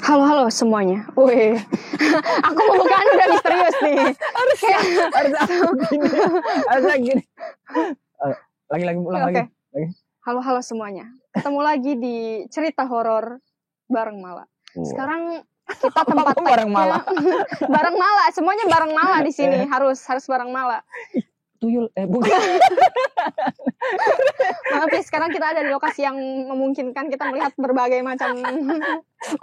Halo semuanya. Wih, aku bukan udah misterius nih. Harusnya gini. Lagi ulang lagi. Halo semuanya. Ketemu lagi di cerita horor bareng Mala. Sekarang kita tempat bareng Mala. Bareng Mala, semuanya bareng Mala di sini. Harus bareng Mala. Tuyul bukan. Maaf ya, sekarang kita ada di lokasi yang memungkinkan kita melihat berbagai macam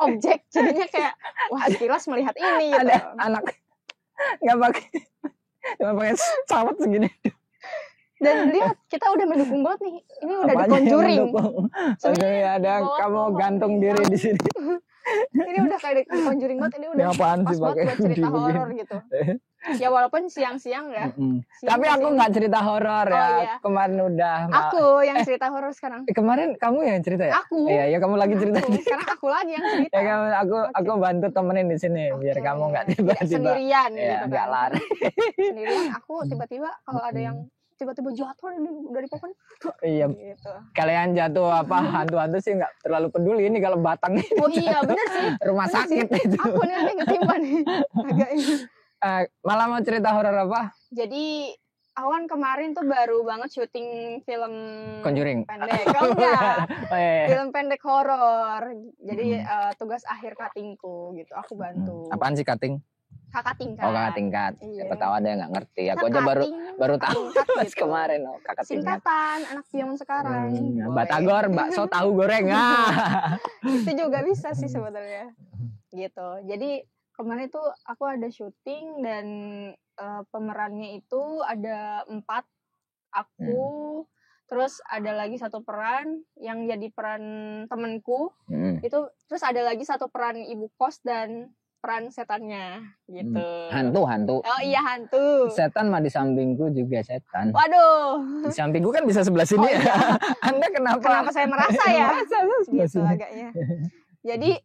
objek. Jadinya kayak wah, sekilas melihat ini gitu. Ada anak nggak pakai sawat segini. Dan lihat, kita udah mendukung banget nih. Ini udah di Conjuring. Sebenarnya ada kamu gantung diri di sini. Ini udah kayak di Conjuring banget. Ini udah apaan pas sih banget buat cerita horor gitu. Ya walaupun siang-siang ya. Tapi aku nggak cerita horor ya. Iya. Kemarin udah. Aku yang cerita horor sekarang. Kemarin kamu yang cerita ya? Aku. Iya, kamu lagi cerita. Sekarang aku lagi yang cerita. Ya, aku bantu temenin di sini biar kamu nggak tiba-tiba sendirian ya, gitu nggak kan. lari. Sendirian aku tiba-tiba kalau ada yang tiba-tiba jatuh dari pohon. Iya. Gitu. Kalian jatuh apa hantu-hantu sih nggak terlalu peduli, ini kalau batang. Oh iya, bener sih. Rumah sakit itu. Aku nih ketimpa nih. Agak ini. Malah mau cerita horor apa? Jadi awan kemarin tuh baru banget syuting film Conjuring. Pendek. Oh enggak. Iya. Film pendek horor. Jadi tugas akhir cuttingku gitu. Aku bantu. Apaan sih cutting? Kakak tingkat. Oh, kakak tingkat. Iya. Siapa tahu ada yang nggak ngerti. Aku aja baru tahu pas gitu. kemarin. Oh, kakak tingkat. Singkatan anak zaman sekarang. Batagor, bakso tahu goreng. Itu juga bisa sih sebetulnya. Gitu. Jadi kemarin tuh aku ada syuting dan pemerannya itu ada 4. Aku terus ada lagi satu peran yang jadi peran temanku. Itu terus ada lagi satu peran ibu kos dan peran setannya gitu. Hantu. Oh iya, hantu. Setan mah di sampingku juga setan. Waduh. Di sampingku kan bisa sebelah sini. Iya. Anda kenapa saya merasa ya? Gitu agaknya. Jadi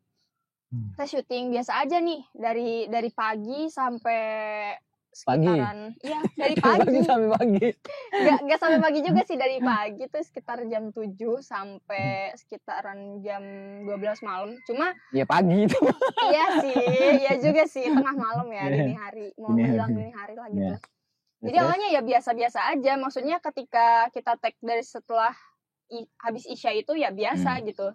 kita syuting biasa aja nih dari pagi sampai sekitaran dari pagi sampai pagi. Gak sampai pagi juga sih, dari pagi tuh sekitar jam 7 sampai sekitaran jam 12 malam. Cuma ya pagi itu. Iya juga sih tengah malam ya, dini hari, mau menjelang dini hari lah gitu. Jadi awalnya ya biasa-biasa aja, maksudnya ketika kita take dari setelah habis Isya itu ya biasa gitu.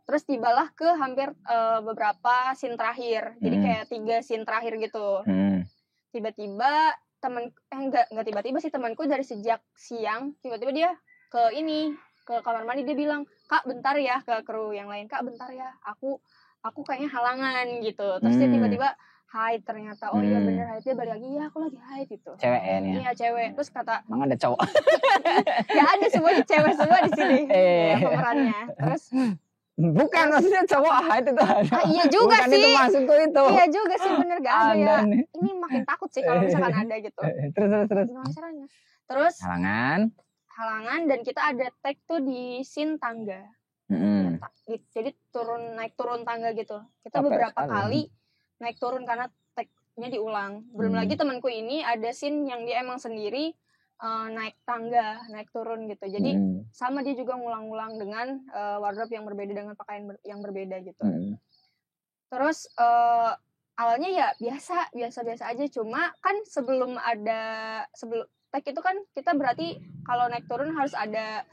Terus tibalah ke hampir beberapa scene terakhir. Jadi kayak 3 scene terakhir gitu. Tiba-tiba enggak tiba-tiba sih, temanku dari sejak siang tiba-tiba dia ke kamar mandi, dia bilang, "Kak, bentar ya," ke kru yang lain, "Kak, bentar ya. Aku kayaknya halangan," gitu. Terus dia tiba-tiba hide ternyata. Oh iya bener, hide. Dia balik lagi, "Iya, aku lagi hide," gitu. Cewek ya? Iya, cewek. Terus kata, "Emang ada cowok?" Ya ada, semuanya cewek semua di sini. Ya, pemerannya. Terus bukan, maksudnya cowok hide itu ada. Iya juga bukan sih. Itu maksudku itu. Iya juga sih, bener, gak ada ya. Nih. Ini makin takut sih kalau misalkan ada gitu. Terus. Gimana caranya? Terus halangan dan kita ada take tuh di scene tangga. Jadi naik turun tangga gitu. Kita beberapa kali naik turun karena take-nya diulang. Belum lagi temanku ini ada scene yang dia emang sendiri naik tangga, naik turun gitu. Jadi sama, dia juga ngulang-ulang dengan wardrobe yang berbeda, dengan pakaian yang berbeda gitu. Terus awalnya ya biasa aja. Cuma kan sebelum take itu kan kita berarti kalau naik turun harus ada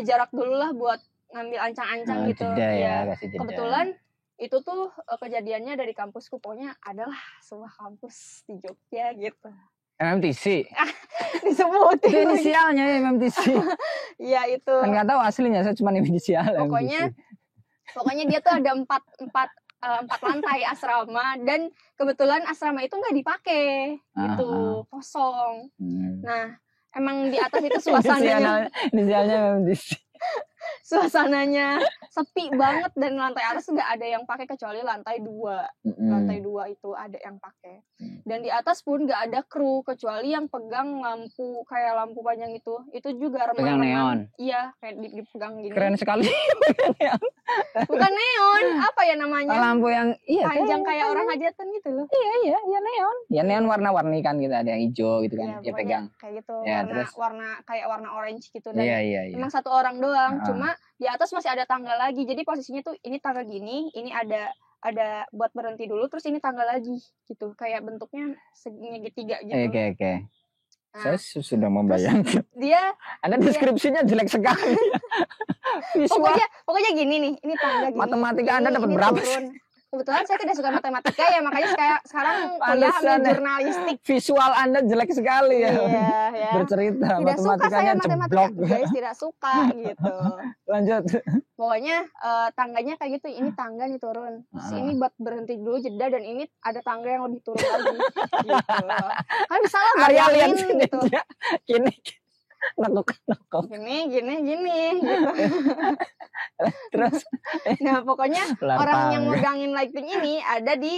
jarak dulu lah buat ngambil ancang-ancang gitu. Ya, kebetulan itu tuh kejadiannya dari kampusku, pokoknya adalah sebuah kampus di Jogja gitu. MMTC. Disebutin. Itu inisialnya ya, MMTC. Iya itu. Kan nggak tahu aslinya, saya cuma inisial. Pokoknya dia tuh ada 4 lantai asrama, dan kebetulan asrama itu nggak dipakai gitu, kosong. Nah, emang di atas itu suasananya. Inisialnya MMTC. Suasananya sepi banget, dan lantai atas nggak ada yang pakai kecuali lantai 2. Lantai 2 itu ada yang pakai. Dan di atas pun nggak ada kru kecuali yang pegang lampu, kayak lampu panjang itu juga remang-remang. Pegang neon. Iya, kayak dipegang gini. Keren sekali. Bukan neon, apa ya namanya? Lampu yang panjang kayak orang hajatan gitu loh. Iya, neon. Ya neon warna-warni kan gitu, ada yang hijau gitu kan. Ya, pegang. Kayak gitu. Ya, warna orange gitu, dan iya. emang satu orang doang. Cuma di atas masih ada tangga lagi. Jadi posisinya tuh ini tangga gini, ini ada ada buat berhenti dulu, terus ini tangga lagi gitu, kayak bentuknya segitiga gitu. Oke. Saya sudah membayangkan. Anda deskripsinya jelek sekali. Pokoknya gini nih, ini tangga gini. Matematika Anda dapat berapa? Kebetulan saya tidak suka matematika ya, makanya sekarang kuliah ambil jurnalistik. Visual Anda jelek sekali ya. Iya. Bercerita tidak matematikanya suka saya jeblok. Guys, tidak suka gitu. Lanjut. Pokoknya tangganya kayak gitu, ini tangga nih turun. Terus ini buat berhenti dulu jeda, dan ini ada tangga yang lebih turun lagi gitu. Kan bisa lah bayangin gitu. Gini. Nakuk. Gini gitu. Terus nah pokoknya orang yang megangin lighting ini ada di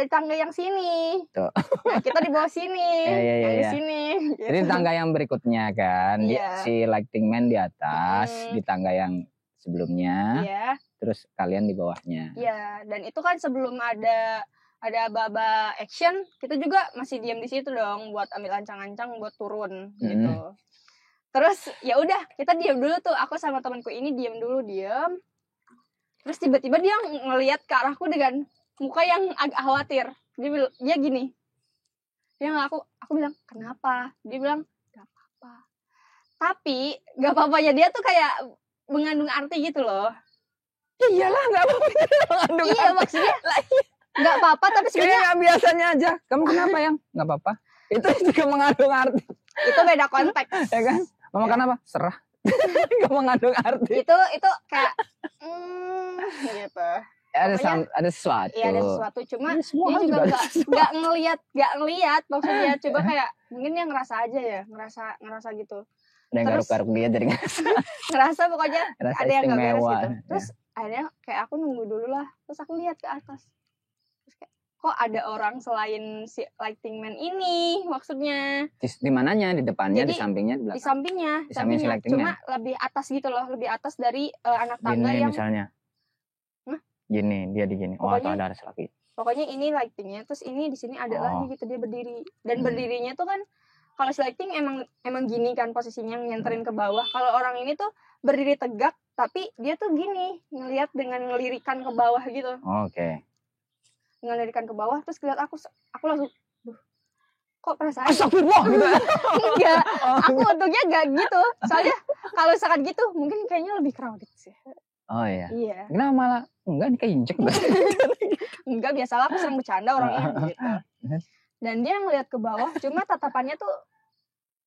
tangga yang sini. Tuh. Nah kita di bawah sini, di sini. Gitu. Jadi tangga yang berikutnya kan, si lighting man di atas, di tangga yang sebelumnya, terus kalian di bawahnya. Iya, dan itu kan sebelum ada aba-aba action, kita juga masih diam di situ dong buat ambil ancang-ancang buat turun gitu. Terus ya udah kita diam dulu tuh, aku sama temanku ini diam. Terus tiba-tiba dia ngelihat ke arahku dengan muka yang agak khawatir. Dia gini. Dia nggak aku bilang kenapa? Dia bilang nggak apa-apa. Tapi nggak apa-apanya dia tuh kayak mengandung arti gitu loh. Iyalah nggak apa-apa. Iya maksudnya nggak apa-apa tapi sebenarnya kayak biasanya aja. Kamu kenapa yang nggak apa-apa? Itu juga mengandung arti. Itu beda konteks. Ya kan? Mama kenapa? Serah. Gak mengandung arti. Itu kayak gitu. Ada sesuatu. Iya ada sesuatu. Cuma dia juga nggak ngelihat. Maksudnya coba kayak mungkin dia ngerasa aja ya, ngerasa gitu. Ada yang garuk-garuk dia jadi ngerasa pokoknya ada yang nggak beres gitu. Terus akhirnya kayak aku nunggu dulu lah. Terus aku lihat ke atas. Terus kayak kok ada orang selain si lighting man ini maksudnya. Di mananya? Di depannya, di sampingnya, di belakang? Di sampingnya. Si lighting cuma man. lebih atas gitu loh, lebih atas dari anak tangga gini yang misalnya. Gini, dia di gini. Oh, atau ada lagi. Pokoknya ini lightingnya, terus ini di sini ada lagi gitu, dia berdiri. Dan berdirinya tuh kan kalau si lighting emang gini kan posisinya nyenterin ke bawah. Kalau orang ini tuh berdiri tegak tapi dia tuh gini, ngelihat dengan ngelirikan ke bawah gitu. Oke. Ngelirikan ke bawah terus lihat aku langsung kok perasaan astagfirullah gitu. Enggak, aku untungnya enggak gitu. Soalnya kalau misalkan gitu mungkin kayaknya lebih crowded sih. Oh iya. Iya. Kenapa malah enggak keinjek? Enggak, biasalah aku sering bercanda orangnya gitu. Dan dia ngelihat ke bawah, cuma tatapannya tuh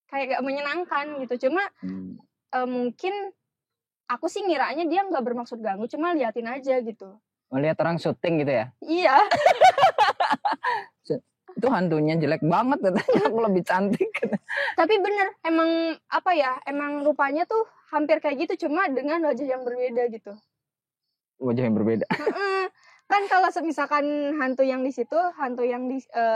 kayak gak menyenangkan gitu. Cuma mungkin aku sih ngiranya dia nggak bermaksud ganggu, cuma liatin aja gitu. Melihat orang syuting gitu ya? Iya. Itu hantunya jelek banget katanya, aku lebih cantik. Tapi bener, emang rupanya tuh hampir kayak gitu, cuma dengan wajah yang berbeda gitu. Wajah yang berbeda. Kan kalau misalkan hantu yang di situ,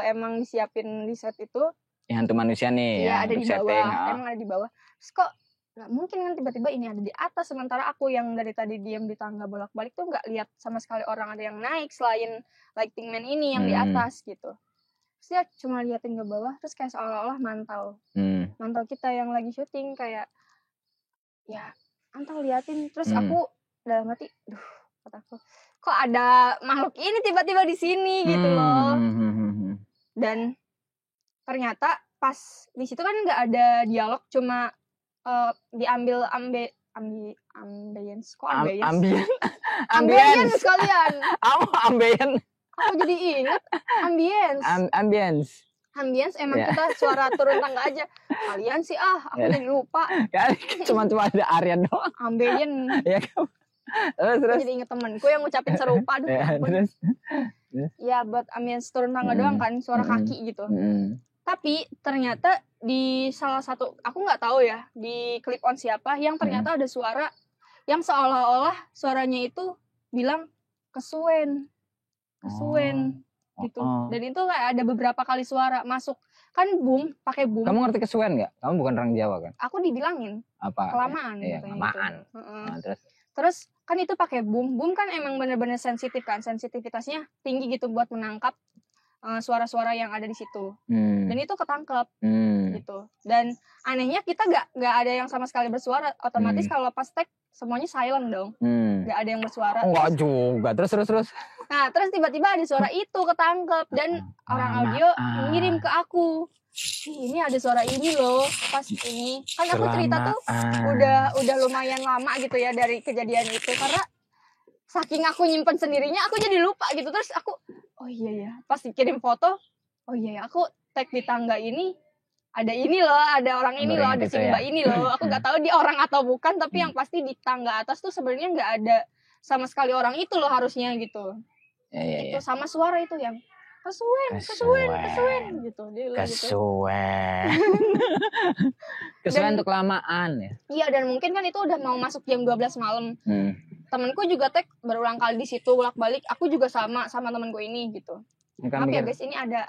emang disiapin di set itu, ya, hantu manusia nih. Iya, ya, ada di bawah. Emang ada di bawah. Terus kok nggak mungkin kan tiba-tiba ini ada di atas, sementara aku yang dari tadi diam di tangga bolak-balik tuh nggak lihat sama sekali orang ada yang naik selain lighting man ini yang di atas gitu. Terus dia cuma liatin ke bawah, terus kayak seolah-olah mantau kita yang lagi syuting, kayak ya mantau liatin. Terus aku dalam hati, kataku kok ada makhluk ini tiba-tiba di sini gitu loh. Dan ternyata pas di situ kan nggak ada dialog, cuma diambil ambience. Kok ambience? Ambience kalian. Ambience. Aku jadi ingat ambience emang kita suara turun tangga aja. Kalian sih aku jadi lupa. Cuma ada Aryan doang. Ambience. Ya kan. Terus jadi inget temenku yang ngucapin serupa. Terus ya buat ambience turun tangga doang kan, suara kaki gitu. Tapi ternyata di salah satu, aku nggak tahu ya di clip on siapa yang ternyata ada suara yang seolah-olah suaranya itu bilang kesuwen gitu. Dan itu kayak ada beberapa kali suara masuk kan, pakai boom. Kamu ngerti kesuwen nggak? Kamu bukan orang Jawa kan? Aku dibilangin apa? Kelamaan. Iya, kelamaan. Gitu. Terus kan itu pakai boom kan emang bener-bener sensitif kan, sensitivitasnya tinggi gitu buat menangkap suara-suara yang ada di situ. Dan itu ketangkep gitu. Dan anehnya kita nggak ada yang sama sekali bersuara. Otomatis kalau pas tag semuanya silent dong. Nggak ada yang bersuara. Enggak juga. Terus. Nah, terus tiba-tiba ada suara itu ketangkep dan orang audio ngirim ke aku. Ini ada suara ini loh pas ini. Kan aku cerita tuh udah lumayan lama gitu ya dari kejadian itu, karena saking aku nyimpen sendirinya aku jadi lupa gitu. Terus aku oh iya ya, pas dikirim foto, oh iya ya, aku tag di tangga ini ada ini loh, ada orang ini loh, ada si Mbak ini loh. Aku nggak tahu dia orang atau bukan, tapi yang pasti di tangga atas tuh sebenarnya nggak ada sama sekali orang itu loh harusnya gitu. Itu sama suara itu yang kesuwen gitu. Kesuwen untuk kelamaan ya. Iya, dan mungkin kan itu udah mau masuk jam 12 malam. Temenku juga tag berulang kali di situ bolak-balik. Aku juga sama temenku ini gitu. Maaf ya guys, ini ada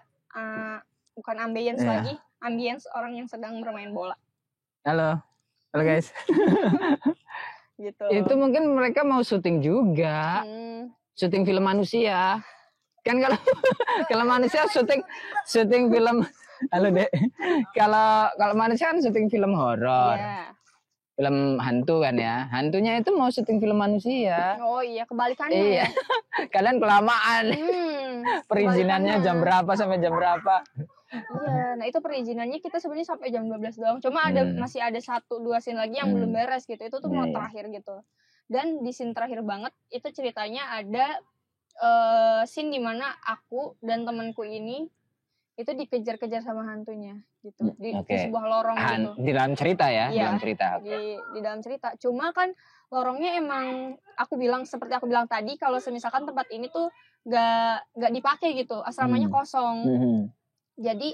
bukan ambience lagi, ambience orang yang sedang bermain bola. Halo guys. Gitu. Itu mungkin mereka mau syuting juga. Syuting film manusia. Kan kalau manusia syuting film, halo Dek. Kalau manusia kan syuting film horor. Yeah. Film hantu kan ya. Hantunya itu mau syuting film manusia. Oh iya, kebalikannya. Iya. Kalian kelamaan. Perizinannya jam berapa sampai jam berapa? Iya, nah itu perizinannya kita sebenarnya sampai jam 12 doang. Cuma masih ada 1-2 scene lagi yang belum beres gitu. Itu tuh mau terakhir gitu. Dan di scene terakhir banget itu ceritanya ada scene dimana aku dan temanku ini itu dikejar-kejar sama hantunya gitu di sebuah lorong gitu. Di dalam cerita ya? Iya, dalam cerita. Di dalam cerita. Cuma kan lorongnya emang seperti aku bilang tadi, kalau misalkan tempat ini tuh gak dipakai gitu, asramanya kosong. Jadi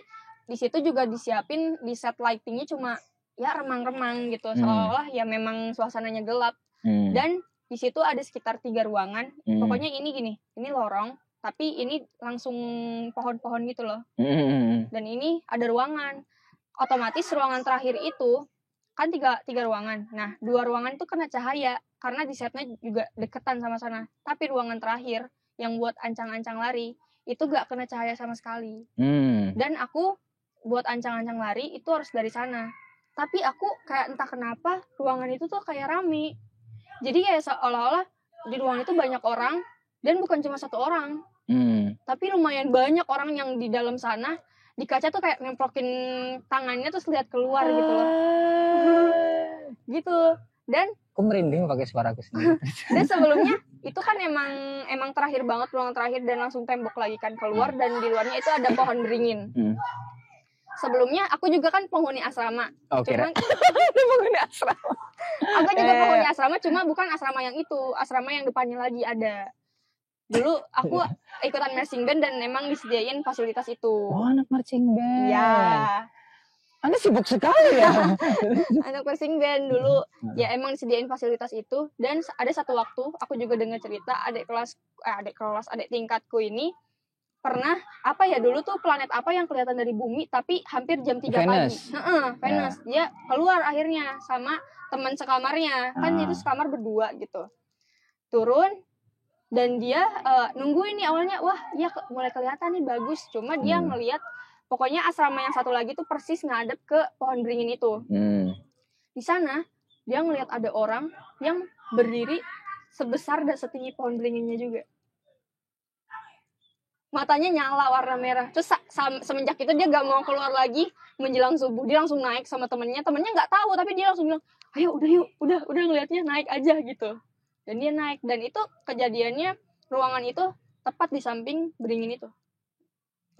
di situ juga disiapin di set lightingnya cuma ya remang-remang gitu, seolah-olah ya memang suasananya gelap. Dan di situ ada sekitar 3 ruangan. Pokoknya ini lorong, tapi ini langsung pohon-pohon gitu loh. Dan ini ada ruangan. Otomatis ruangan terakhir itu kan tiga ruangan. Nah, 2 ruangan itu kena cahaya karena di setnya juga deketan sama sana. Tapi ruangan terakhir yang buat ancang-ancang lari itu gak kena cahaya sama sekali. Dan aku buat ancang-ancang lari itu harus dari sana. Tapi aku kayak entah kenapa ruangan itu tuh kayak rame. Jadi kayak seolah-olah di ruangan itu banyak orang dan bukan cuma 1 orang. Tapi lumayan banyak orang yang di dalam sana. Di kaca tuh kayak nemplokin tangannya terus lihat keluar gitu loh. Gitu. Dan aku merinding pakai suaraku sendiri. Dan sebelumnya itu kan emang terakhir banget, ruangan terakhir, dan langsung tembok lagi kan keluar, dan di luarnya itu ada pohon beringin. Sebelumnya aku juga kan penghuni asrama. Cuman penghuni asrama. Aku juga penghuni asrama, cuma bukan asrama yang itu, asrama yang depannya lagi ada. Dulu aku ikutan marching band dan emang disediain fasilitas itu. Oh, anak marching band. Ya. Anda sibuk sekali ya. Anak marching band dulu ya emang disediain fasilitas itu. Dan ada satu waktu aku juga dengar cerita adik tingkatku ini pernah dulu tuh planet apa yang kelihatan dari bumi tapi hampir jam 3 pagi. Venus. Dia keluar akhirnya sama teman sekamarnya. Kan itu sekamar berdua gitu. Turun dan dia nungguin nih awalnya, wah iya mulai kelihatan nih bagus. Cuma dia ngelihat pokoknya asrama yang satu lagi tuh persis ngadep ke pohon beringin itu. Di sana dia ngelihat ada orang yang berdiri sebesar dan setinggi pohon beringinnya juga. Matanya nyala warna merah. Terus semenjak itu dia gak mau keluar lagi menjelang subuh. Dia langsung naik sama temennya. Temennya gak tahu tapi dia langsung bilang, ayo udah yuk, udah ngelihatnya naik aja gitu. Dan dia naik. Dan itu kejadiannya ruangan itu tepat di samping beringin itu.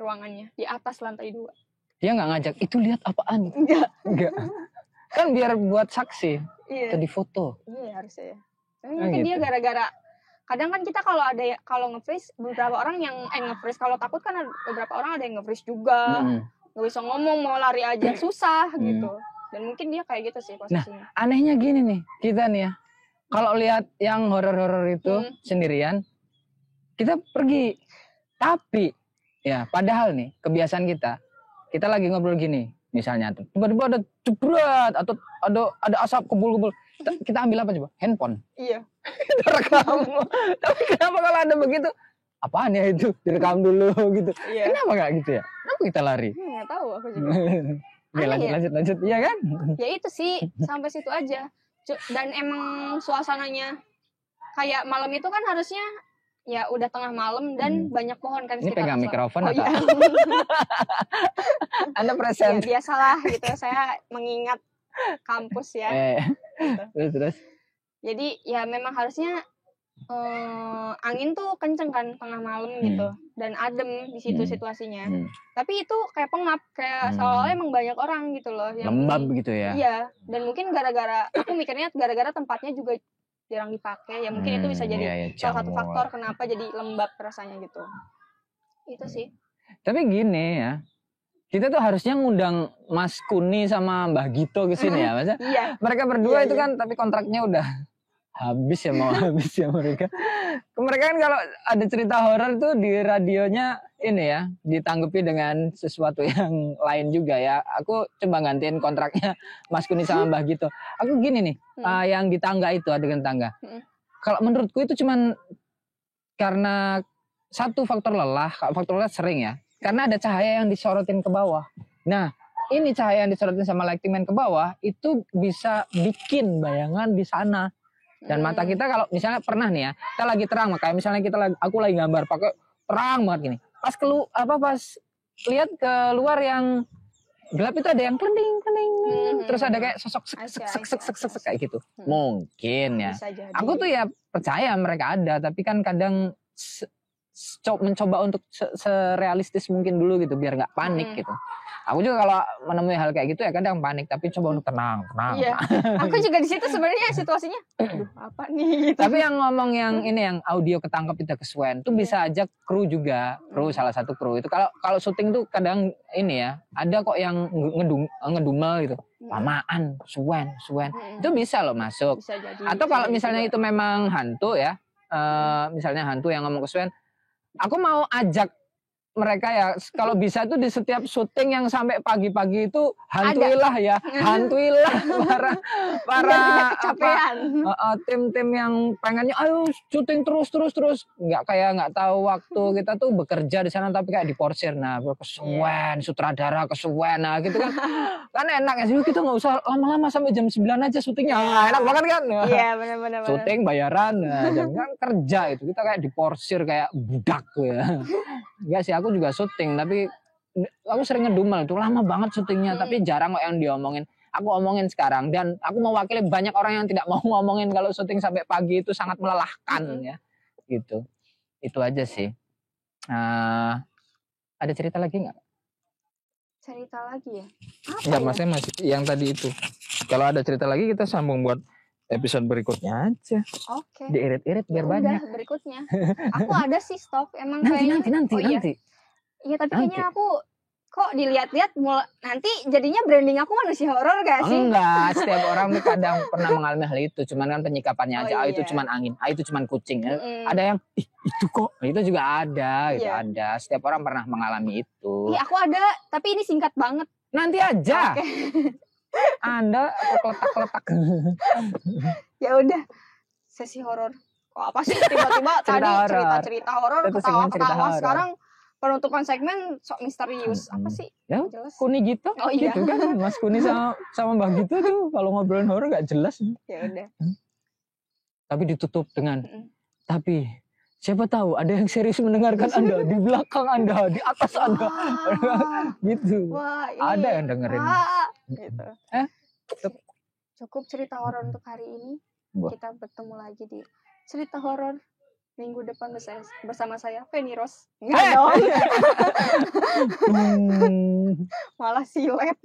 Ruangannya di atas lantai 2. Dia nggak ngajak, itu lihat apaan? Enggak. Kan biar buat saksi. Iya. Atau di foto. Iya harusnya ya. Tapi mungkin dia gara-gara kadang kan kita kalau nge-freeze beberapa orang yang nge-freeze, kalau takut kan beberapa orang ada yang nge-freeze juga. Nggak bisa ngomong, mau lari aja susah gitu. Dan mungkin dia kayak gitu sih posisinya. Nah, anehnya gini nih, kita nih ya. Kalau lihat yang horor-horor itu sendirian, kita pergi. Tapi ya, padahal nih kebiasaan kita lagi ngobrol gini, misalnya tuh tiba-tiba ada jebret atau ada asap kebul-kebul. Kita ambil apa coba? Handphone. Iya. Kita rekam. Tapi kenapa kalau ada begitu? Apaan ya itu? Direkam dulu gitu. Iya. Kenapa nggak gitu ya? Kenapa kita lari? Nggak tahu aku juga. Oke, lanjut. Iya kan? Ya itu sih, sampai situ aja. Dan emang suasananya kayak malam itu kan harusnya ya udah tengah malam dan banyak pohon kan ini sekitar. pegang mikrofon atau iya. Anda present Ya, biasalah gitu, saya mengingat kampus ya gitu. terus jadi ya memang harusnya angin tuh kenceng kan tengah malam gitu dan adem di situ situasinya. Tapi itu kayak pengap, kayak seolah-olah emang banyak orang gitu loh yang lembab gitu ya. Iya, dan mungkin gara-gara aku mikirnya gara-gara tempatnya juga jarang dipakai ya, mungkin itu bisa jadi salah satu faktor kenapa jadi lembab rasanya gitu. Itu sih. Tapi gini ya, kita tuh harusnya ngundang Mas Kuni sama Mbah Gito ke sini ya, Mas. Iya. Mereka berdua itu kan tapi kontraknya udah habis ya, mau habis ya mereka. Mereka kan kalau ada cerita horor tuh di radionya ini ya, ditanggapi dengan sesuatu yang lain juga ya. Aku coba gantiin kontraknya Mas Kuni sama Mbah Gito. Aku gini nih, yang di tangga itu, adegan tangga. Kalau menurutku itu cuman karena satu faktor lelah. Faktor lelah sering ya, karena ada cahaya yang disorotin ke bawah. Nah, ini cahaya yang disorotin sama lighting man ke bawah itu bisa bikin bayangan di sana. Dan mata kita kalau misalnya pernah nih ya, kita lagi terang, kayak misalnya aku lagi gambar pakai terang banget gini. Pas pas lihat keluar yang gelap itu ada yang klending, terus ada kayak sosok sek kayak gitu. Mungkin ya. Aku tuh ya percaya mereka ada, tapi kan kadang mencoba untuk serealistis mungkin dulu gitu biar nggak panik gitu. Aku juga kalau menemui hal kayak gitu ya kadang panik, tapi coba untuk tenang. Iya. Aku juga di situ sebenarnya situasinya, aduh apa nih? Gitu. Tapi yang ngomong yang ini yang audio ketangkep itu kesuwen, tuh bisa aja kru juga, salah satu kru itu kalau syuting tuh kadang ini ya ada kok yang ngedumel gitu, lamaan, suwen, itu bisa loh masuk. Bisa jadi, atau kalau misalnya itu memang hantu ya, misalnya hantu yang ngomong kesuwen, aku mau ajak mereka ya kalau bisa tuh di setiap syuting yang sampai pagi-pagi itu hantuilah ya, hantuilah para tim-tim yang pengennya ayo syuting terus nggak tahu waktu kita tuh bekerja di sana tapi kayak diporsir. Nah kesuwen, sutradara kesuwen, nah gitu kan enak ya sih, kita nggak usah lama-lama sampai jam 9 aja syutingnya, enak banget kan. Iya benar-benar. Syuting bayaran, jam kan kerja itu kita kayak diporsir kayak budak ya. Enggak sih, aku juga syuting tapi aku sering ngedumel tuh lama banget syutingnya, tapi jarang kok yang diomongin. Aku omongin sekarang dan aku mewakili banyak orang yang tidak mau ngomongin kalau syuting sampai pagi itu sangat melelahkan ya. Gitu. Itu aja sih. Ada cerita lagi nggak? Cerita lagi ya? Enggak, maksudnya masih yang tadi itu. Kalau ada cerita lagi kita sambung buat episode berikutnya aja. Oke. Diirit-irit biar banyak. Berikutnya. Aku ada sih stok emang nanti. Iya tapi kayaknya aku kok dilihat-lihat nanti jadinya branding aku manusia horor gak sih? Enggak, setiap orang tuh kadang pernah mengalami hal itu, cuman kan penyikapannya aja. Itu cuman angin, itu cuman kucing. Ada yang itu kok, itu juga ada, gitu ada. Setiap orang pernah mengalami itu. Iya, aku ada, tapi ini singkat banget. Nanti aja. Anda letak. Ya udah, sesi horor. Kok apa sih tiba-tiba tadi cerita horor, ketawa-ketawa, sekarang penutupan segmen sok misterius. Apa sih? Ya, Kuni gitu. Oh iya. Gitu kan Mas Kuni sama Mbak gitu tuh kalau ngobrolin horor gak jelas. Ya udah. Tapi ditutup dengan tapi siapa tahu ada yang serius mendengarkan Anda di belakang Anda, di atas Anda. Gitu. Wah, ada yang dengerin. Gitu. Cukup cerita horor untuk hari ini. Kita bertemu lagi di cerita horor minggu depan bersama saya Feni Ros. Enggak dong. Malah silet.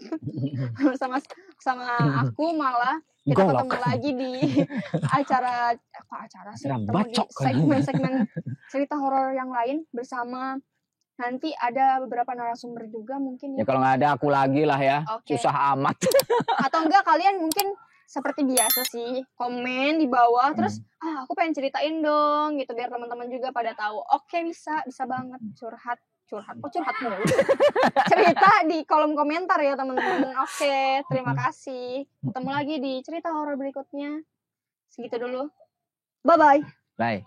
sama aku malah kita ketemu lagi di acara sih? Segmen cerita horor yang lain bersama nanti ada beberapa narasumber juga mungkin ya. Kalau nggak ada aku lagi lah ya. Susah amat. Atau enggak kalian mungkin seperti biasa sih komen di bawah terus aku pengen ceritain dong gitu biar teman-teman juga pada tahu. Oke, bisa banget curhat mulu. Cerita di kolom komentar ya teman-teman. Oke, terima kasih. Ketemu lagi di cerita horor berikutnya. Segitu dulu. Bye.